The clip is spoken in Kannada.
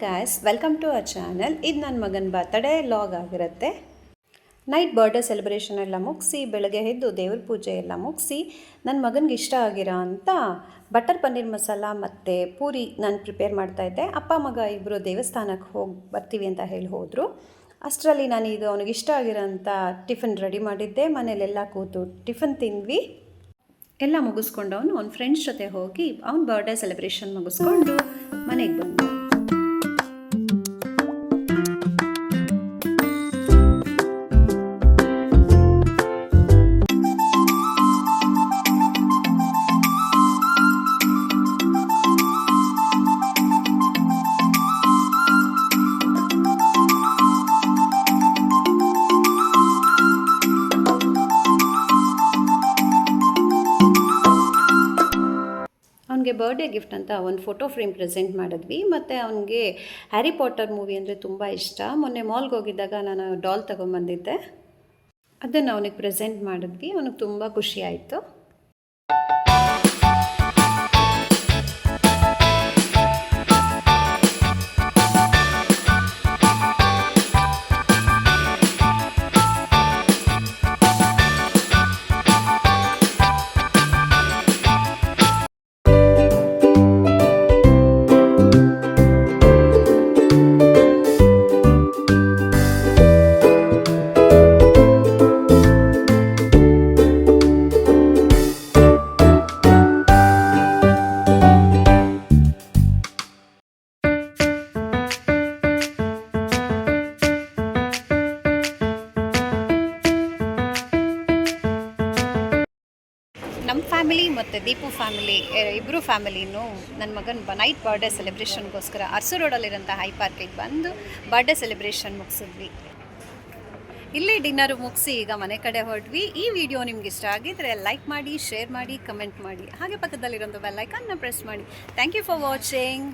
Guys, welcome to our channel. ಇದು ನನ್ನ ಮಗನ ಬರ್ತಡೇ ಲಾಗ್ ಆಗಿರುತ್ತೆ. ನೈಟ್ ಬರ್ಡೇ ಸೆಲೆಬ್ರೇಷನ್ ಎಲ್ಲ ಮುಗಿಸಿ ಬೆಳಗ್ಗೆ ಎದ್ದು ದೇವ್ರ ಪೂಜೆ ಎಲ್ಲ ಮುಗಿಸಿ ನನ್ನ ಮಗನಿಗೆ ಇಷ್ಟ ಆಗಿರೋ ಅಂಥ ಬಟರ್ ಪನ್ನೀರ್ ಮಸಾಲ ಮತ್ತು ಪೂರಿ ನಾನು ಪ್ರಿಪೇರ್ ಮಾಡ್ತಾಯಿದ್ದೆ. ಅಪ್ಪ ಮಗ ಇಬ್ಬರು ದೇವಸ್ಥಾನಕ್ಕೆ ಹೋಗಿ ಬರ್ತೀವಿ ಅಂತ ಹೇಳಿ ಹೋದರು. ಅಷ್ಟರಲ್ಲಿ ನಾನು ಇದು ಅವನಿಗೆ ಇಷ್ಟ ಆಗಿರೋಂಥ ಟಿಫನ್ ರೆಡಿ ಮಾಡಿದ್ದೆ. ಮನೇಲೆಲ್ಲ ಕೂತು ಟಿಫನ್ ತಿಂದ್ವಿ. ಎಲ್ಲ ಮುಗಿಸ್ಕೊಂಡು ಅವನ ಫ್ರೆಂಡ್ಸ್ ಜೊತೆ ಹೋಗಿ ಅವ್ನ ಬರ್ಡೇ ಸೆಲೆಬ್ರೇಷನ್ ಮುಗಿಸ್ಕೊಂಡು ಮನೆಗೆ ಬಂದ. ಅವನಿಗೆ ಬರ್ಡೇ ಗಿಫ್ಟ್ ಅಂತ ಒಂದು ಫೋಟೋ ಫ್ರೇಮ್ ಪ್ರೆಸೆಂಟ್ ಮಾಡಿದ್ವಿ. ಮತ್ತು ಅವನಿಗೆ ಹ್ಯಾರಿ ಪಾಟರ್ ಮೂವಿ ಅಂದರೆ ತುಂಬ ಇಷ್ಟ. ಮೊನ್ನೆ ಮಾಲ್ಗೆ ಹೋಗಿದ್ದಾಗ ನಾನು ಡಾಲ್ ತೊಗೊಂಬಂದಿದ್ದೆ, ಅದನ್ನು ಅವನಿಗೆ ಪ್ರೆಸೆಂಟ್ ಮಾಡಿದ್ವಿ. ಅವನಿಗೆ ತುಂಬ ಖುಷಿ ಆಯಿತು. ನಮ್ಮ ಫ್ಯಾಮಿಲಿ ಮತ್ತು ದೀಪು ಫ್ಯಾಮಿಲಿ ಇಬ್ಬರು ಫ್ಯಾಮಿಲಿನೂ ನನ್ನ ಮಗನ ನೈಟ್ ಬರ್ಡೇ ಸೆಲೆಬ್ರೇಷನ್ಗೋಸ್ಕರ ಅರಸು ರೋಡಲ್ಲಿರೋಂಥ ಹೈ ಪಾರ್ಕಿಗೆ ಬಂದು ಬರ್ಡೇ ಸೆಲೆಬ್ರೇಷನ್ ಮುಗಿಸಿದ್ವಿ. ಇಲ್ಲೇ ಡಿನ್ನರು ಮುಗಿಸಿ ಈಗ ಮನೆ ಕಡೆ ಹೊರಟ್ವಿ. ಈ ವಿಡಿಯೋ ನಿಮ್ಗೆ ಇಷ್ಟ ಆಗಿದ್ರೆ ಲೈಕ್ ಮಾಡಿ, ಶೇರ್ ಮಾಡಿ, ಕಮೆಂಟ್ ಮಾಡಿ, ಹಾಗೆ ಪಕ್ಕದಲ್ಲಿರೋಂಥ ಬೆಲ್ ಐಕಾನ್ನ ಪ್ರೆಸ್ ಮಾಡಿ. Thank you for watching.